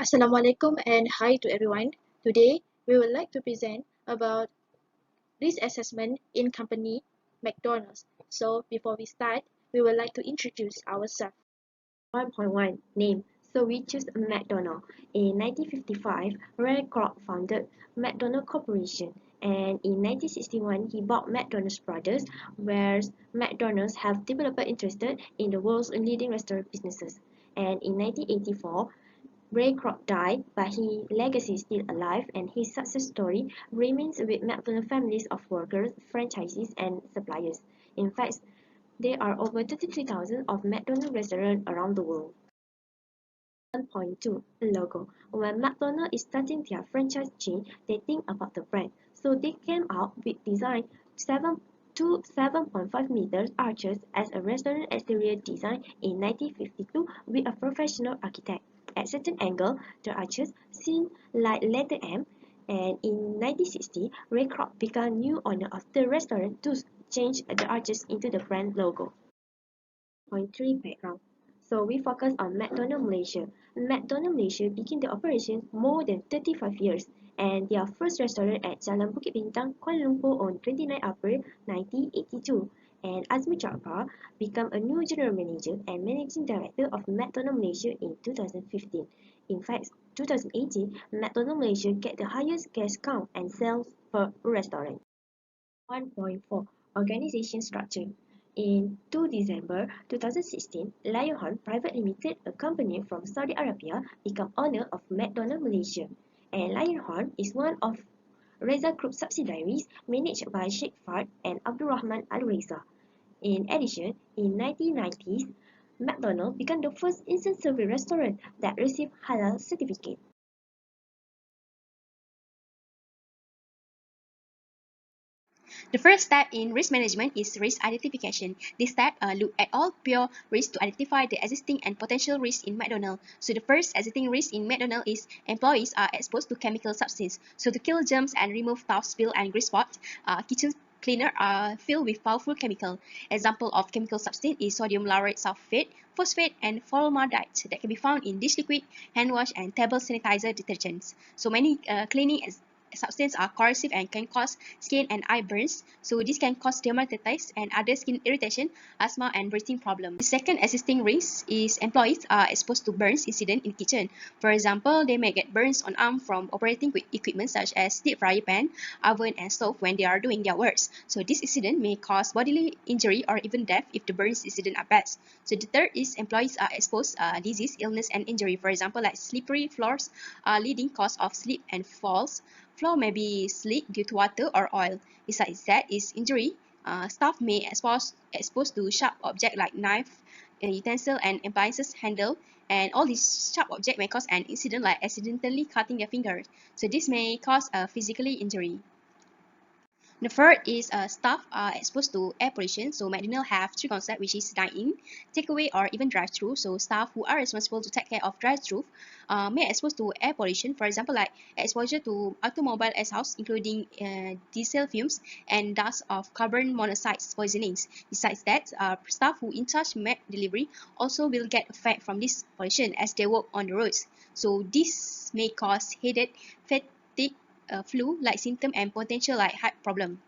Assalamualaikum and hi to everyone. Today, we would like to present about risk assessment in company McDonald's. So, before we start, we would like to introduce ourselves. 1.1 Name. So we choose McDonald. In 1955, Ray Kroc founded McDonald Corporation, and in 1961 he bought McDonald's Brothers, where McDonald's have developer interested in the world's leading restaurant businesses. And in 1984, Ray Kroc died, but his legacy is still alive, and his success story remains with McDonald families of workers, franchisees, and suppliers. In fact, there are over 33,000 of McDonald's restaurants around the world. 1.2 Logo. When McDonald's is starting their franchise chain, they think about the brand. So they came out with design 7.5 meters arches as a restaurant exterior design in 1952 with a professional architect. At certain angle, the arches seem like letter M, and in 1960, Ray Kroc became new owner of the restaurant to change the arches into the brand logo. Point 3 Background. So we focus on McDonald Malaysia. McDonald Malaysia began the operation more than 35 years, and their first restaurant at Jalan Bukit Bintang, Kuala Lumpur on 29 April 1982. And Azmi Jaafar became a new general manager and managing director of McDonald Malaysia in 2015. In fact, 2018, McDonald Malaysia get the highest guest count and sales per restaurant. 1.4 Organization Structure. In 2 December 2016, Lionheart Private Limited, a company from Saudi Arabia, became owner of McDonald Malaysia. And Lionheart is one of Reza Group subsidiaries managed by Sheikh Fahd and Abdul Rahman Al Reza. In addition, in 1990s, McDonald became the first instant service restaurant that received halal certificate. The first step in risk management is risk identification. This step look at all pure risks to identify the existing and potential risks in McDonald's. So the first existing risk in McDonald's is employees are exposed to chemical substance. So to kill germs and remove tough spill and grease spots, kitchen cleaner are filled with powerful chemical. Example of chemical substance is sodium lauryl sulfate, phosphate, and formaldehyde that can be found in dish liquid, hand wash, and table sanitizer detergents. So many cleaning substances are corrosive and can cause skin and eye burns. So this can cause dermatitis and other skin irritation, asthma, and breathing problems. The second existing risk is employees are exposed to burns incident in kitchen. For example, they may get burns on arm from operating with equipment such as deep fryer pan, oven, and stove when they are doing their works. So this incident may cause bodily injury or even death if the burns incident are bad. So the third is employees are exposed disease, illness, and injury. For example, like slippery floors are leading cause of slip and falls. Floor may be slick due to water or oil. Besides that is injury. Staff may exposed to sharp objects like knife, utensil, and appliances handle. And all these sharp objects may cause an incident like accidentally cutting their fingers. So this may cause a physical injury. The third is staff are exposed to air pollution. So McDonald's have three concepts, which is dine-in, takeaway, or even drive-through. So staff who are responsible to take care of drive-through may exposed to air pollution. For example, like exposure to automobile exhaust, including diesel fumes and dust of carbon monoxide poisonings. Besides that, staff who in charge Mac delivery also will get effect from this pollution as they work on the roads. So this may cause headache, fatigue, flu-like symptom, and potential like heart problem.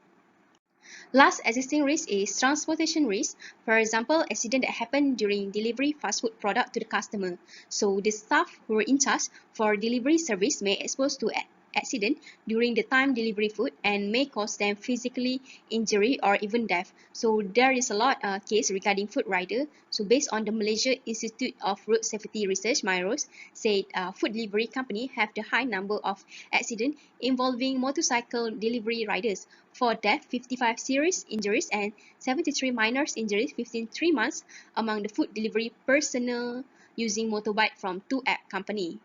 Last existing risk is transportation risk. For example, accident that happened during delivery fast food product to the customer. So the staff who are in charge for delivery service may exposed to accident during the time delivery food and may cause them physically injury or even death. So there is a lot case regarding food rider. So based on the Malaysia Institute of Road Safety Research (MIROS) said food delivery company have the high number of accident involving motorcycle delivery riders. For death, 55 serious injuries and 73 minor injuries within 3 months among the food delivery personnel using motorbike from two app company.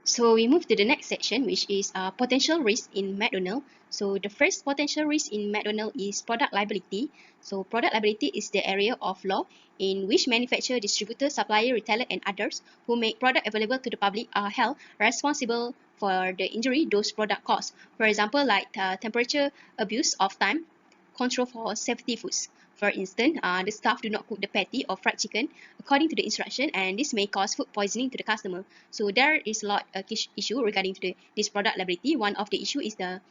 So we move to the next section, which is potential risk in McDonald's. So the first potential risk in McDonald's is product liability. So product liability is the area of law in which manufacturer, distributor, supplier, retailer, and others who make product available to the public are held responsible for the injury those product cause. For example, like temperature abuse of time, control for safety foods. For instance, the staff do not cook the patty or fried chicken according to the instruction, and this may cause food poisoning to the customer. So there is a lot of issue regarding to this product liability. One of the issue is there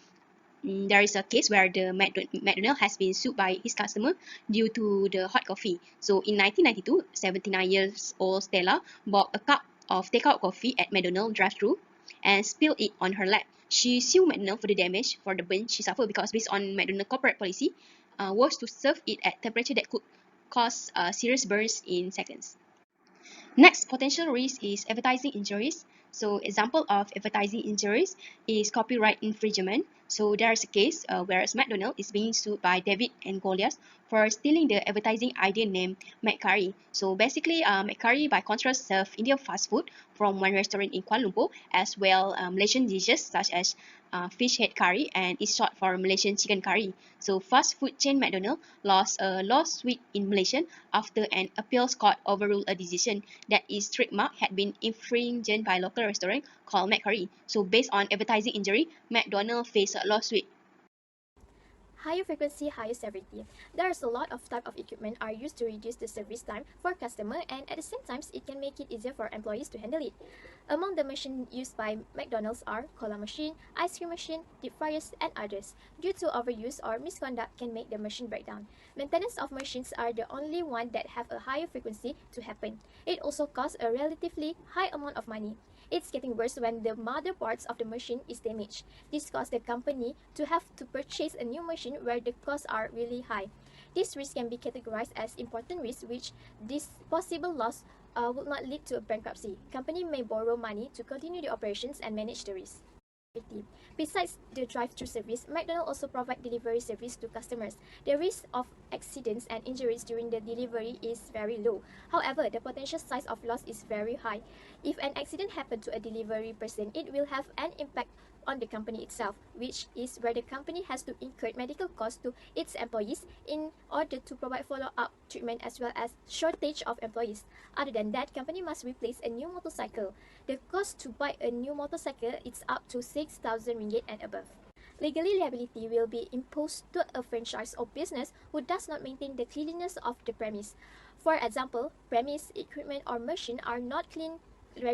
is a case where the McDonald's has been sued by his customer due to the hot coffee. So in 1992, 79 years old Stella bought a cup of takeout coffee at McDonald's drive-thru and spilled it on her lap. She sued McDonald's for the damage for the burn she suffered because based on McDonald's corporate policy was to serve it at temperature that could cause serious burns in seconds. Next potential risk is advertising injuries. So example of advertising injuries is copyright infringement. So there's a case whereas McDonald's is being sued by David and Goliath for stealing the advertising idea named McCurry. So basically, McCurry by contrast serve Indian fast food from one restaurant in Kuala Lumpur, as well Malaysian dishes such as fish head curry, and is short for Malaysian chicken curry. So fast food chain McDonald's lost a lawsuit in Malaysia after an appeals court overruled a decision that its trademark had been infringed by a local restaurant called McCurry. So based on advertising injury, McDonald's faced a lawsuit. Higher frequency, higher severity. There's a lot of type of equipment are used to reduce the service time for customer, and at the same time it can make it easier for employees to handle it. Among the machines used by McDonald's are cola machine, ice cream machine, deep fryers, and others. Due to overuse or misconduct can make the machine break down. Maintenance of machines are the only one that have a higher frequency to happen. It also costs a relatively high amount of money. It's getting worse when the mother parts of the machine is damaged. This causes the company to have to purchase a new machine where the costs are really high. This risk can be categorized as important risk, which this possible loss will not lead to a bankruptcy. Company may borrow money to continue the operations and manage the risk. Besides the drive-thru service, McDonald's also provides delivery service to customers. The risk of accidents and injuries during the delivery is very low. However, the potential size of loss is very high. If an accident happens to a delivery person, it will have an impact on the company itself, which is where the company has to incur medical costs to its employees in order to provide follow-up treatment as well as shortage of employees. Other than that, company must replace a new motorcycle. The cost to buy a new motorcycle is up to 6,000 ringgit and above. Legally, liability will be imposed to a franchise or business who does not maintain the cleanliness of the premise. For example, premise, equipment or machine are not cleaned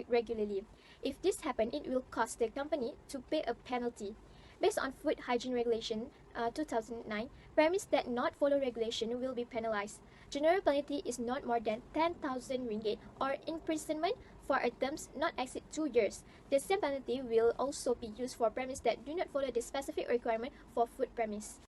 regularly. If this happens, it will cost the company to pay a penalty. Based on Food Hygiene Regulation 2009, premises that not follow regulation will be penalized. General penalty is not more than 10,000 ringgit or imprisonment for a term not exceed 2 years. The same penalty will also be used for premises that do not follow the specific requirement for food premise.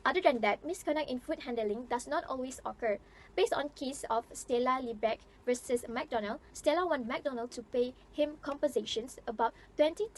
Other than that, misconduct in food handling does not always occur. Based on case of Stella Liebeck versus McDonald, Stella want McDonald to pay him compensations about $20,000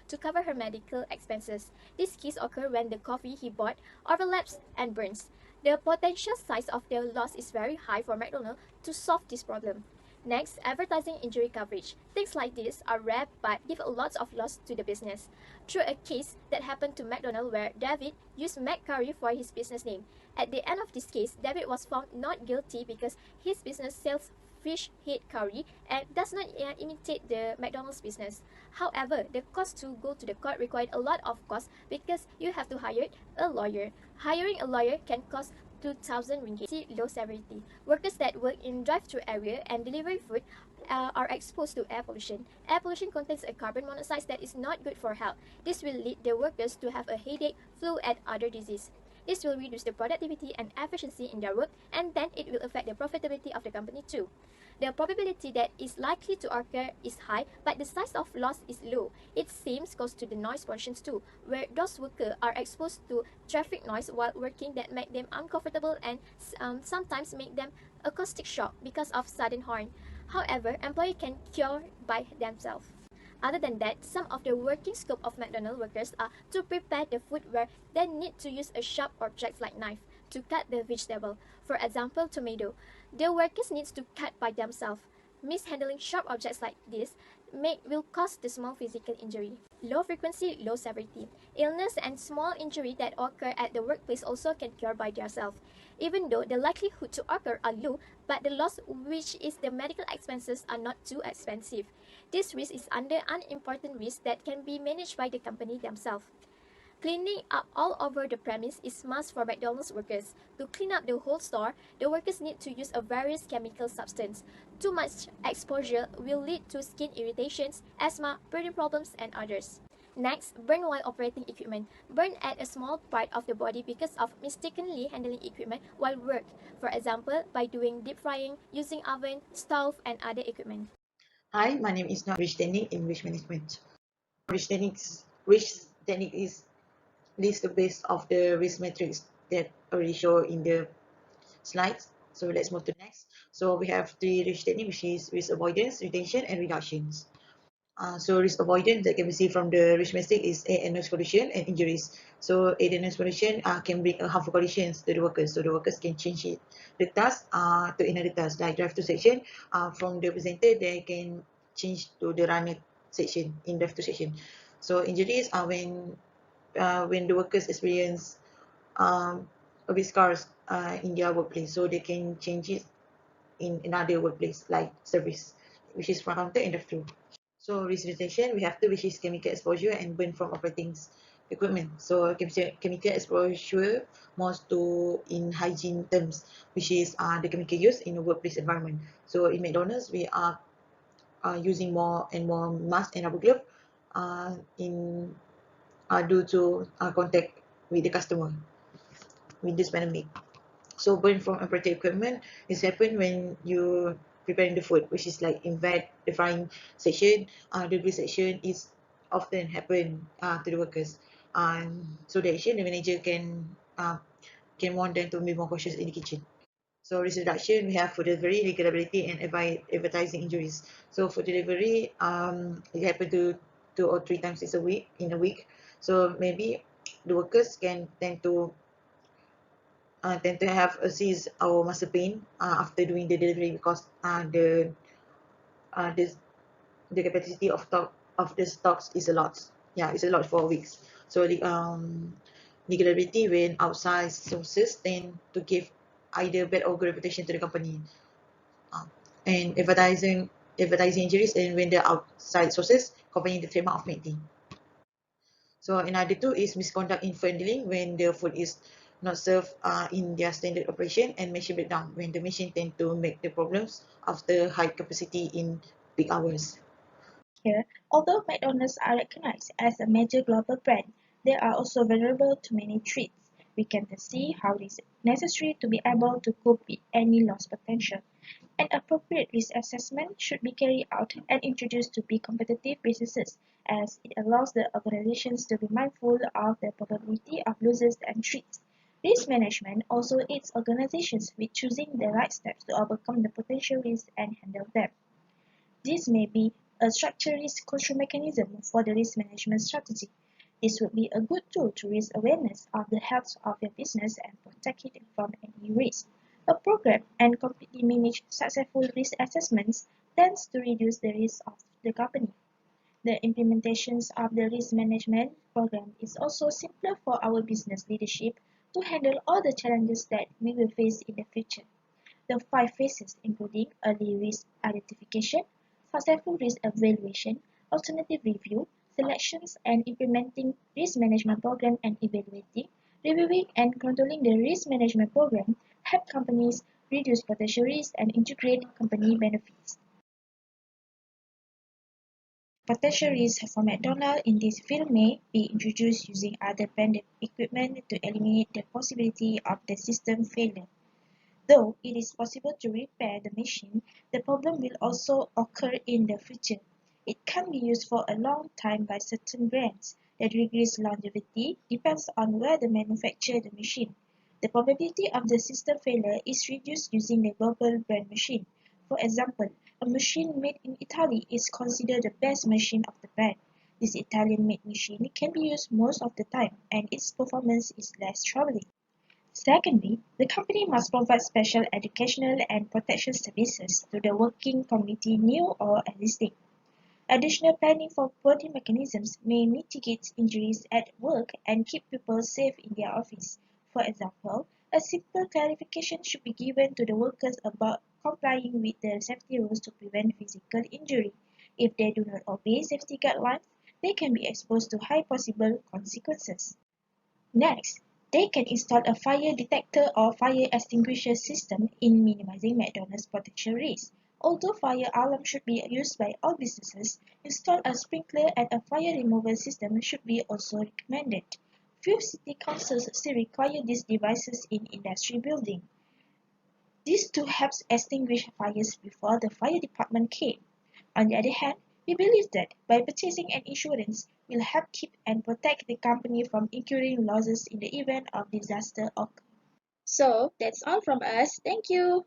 to cover her medical expenses. This case occurred when the coffee he bought overlaps and burns. The potential size of the loss is very high for McDonald to solve this problem. Next, advertising injury coverage. Things like this are rare but give a lot of loss to the business. Through a case that happened to McDonald where David used McCurry for his business name. At the end of this case, David was found not guilty because his business sells fish head curry and does not imitate the McDonald's business. However, the cost to go to the court required a lot of cost because you have to hire a lawyer. Hiring a lawyer can cost 2,000 ringgit. Low severity. Workers that work in drive-thru area and delivery food are exposed to air pollution. Air pollution contains a carbon monoxide that is not good for health. This will lead the workers to have a headache, flu, and other disease. This will reduce the productivity and efficiency in their work, and then it will affect the profitability of the company too. The probability that is likely to occur is high, but the size of loss is low. It seems goes to the noise pollution too, where those workers are exposed to traffic noise while working that make them uncomfortable and sometimes make them acoustic shock because of sudden horn. However, employees can cure by themselves. Other than that, some of the working scope of McDonald's workers are to prepare the food where they need to use a sharp object like knife to cut the vegetable. For example, tomato. The workers need to cut by themselves. Mishandling sharp objects like this will cause the small physical injury. Low frequency, low severity. Illness and small injury that occur at the workplace also can cure by themselves. Even though the likelihood to occur are low, but the loss, which is the medical expenses, are not too expensive. This risk is under unimportant risk that can be managed by the company themselves. Cleaning up all over the premise is must for McDonald's workers. To clean up the whole store, the workers need to use a various chemical substance. Too much exposure will lead to skin irritations, asthma, breathing problems, and others. Next, burn while operating equipment. Burn at a small part of the body because of mistakenly handling equipment while work. For example, by doing deep frying, using oven, stove, and other equipment. Hi, my name is not Rich Technique in Risk Management. Risk technique is list the base of the risk matrix that already show in the slides. So let's move to next. So we have three risk technique, which is risk avoidance, retention, and reductions. So risk avoidance that can be seen from the risk matrix is aid and noise pollution and injuries. So aid and noise pollution can bring harmful conditions to the workers. So the workers can change the task to another task, like drive to section. From the presenter, they can change to the runner section in drive to section. So injuries are when the workers experience a bit scars in their workplace, so they can change it in another workplace like service, which is front counter and the floor. So risk retention, we have to, which is chemical exposure and burn from operating equipment. So chemical exposure most to in hygiene terms, which is the chemical used in a workplace environment. So in McDonald's, we are using more and more mask and rubber glove in due to contact with the customer with this pandemic. So burn from operating equipment is happen when you preparing the food, which is like in vat, the frying section, the grill section is often happen to the workers. So the action the manager can want them to be more cautious in the kitchen. So risk reduction, we have food delivery, legal liability, and advertising injuries. So food delivery, it happen to 2 or 3 times in a week. So maybe the workers can tend to have a seize or muscle pain after doing the delivery because uh, the the capacity of the stocks is a lot. Yeah, it's a lot for weeks. So the legality when outside sources tend to give either bad or good reputation to the company. Uh, and advertising injuries and when the outside sources copying the trademark of MACD. So another two is misconduct in food handling when the food is not served in their standard operation, and machine breakdown when the machine tend to make the problems after high capacity in peak hours. Here, although McDonald's are recognized as a major global brand, they are also vulnerable to many threats. We can see how it is necessary to be able to cope with any loss potential. An appropriate risk assessment should be carried out and introduced to be competitive businesses, as it allows the organizations to be mindful of the probability of losses and threats. Risk management also aids organizations with choosing the right steps to overcome the potential risks and handle them. This may be a structured risk control mechanism for the risk management strategy. This would be a good tool to raise awareness of the health of your business and protect it from any risk. A program and completely managed successful risk assessments tends to reduce the risk of the company. The implementations of the risk management program is also simpler for our business leadership to handle all the challenges that we will face in the future. The 5 phases, including early risk identification, successful risk evaluation, alternative review, selections and implementing risk management program and evaluating, reviewing and controlling the risk management program, help companies reduce potential risks and integrate company benefits. Potential risks for McDonald's in this field may be introduced using other branded equipment to eliminate the possibility of the system failure. Though it is possible to repair the machine, the problem will also occur in the future. It can be used for a long time by certain brands. The degree's longevity depends on where the manufacturer the machine. The probability of the system failure is reduced using the global brand machine. For example, a machine made in Italy is considered the best machine of the brand. This Italian-made machine can be used most of the time, and its performance is less troubling. Secondly, the company must provide special educational and protection services to the working community, new or existing. Additional planning for body mechanisms may mitigate injuries at work and keep people safe in their office. For example, a simple clarification should be given to the workers about complying with the safety rules to prevent physical injury. If they do not obey safety guidelines, they can be exposed to high possible consequences. Next, they can install a fire detector or fire extinguisher system in minimizing McDonald's potential risk. Although fire alarm should be used by all businesses, install a sprinkler and a fire removal system should be also recommended. Few city councils still require these devices in industry buildings. This too helps extinguish fires before the fire department came. On the other hand, we believe that by purchasing an insurance will help keep and protect the company from incurring losses in the event of disaster occur. So that's all from us. Thank you.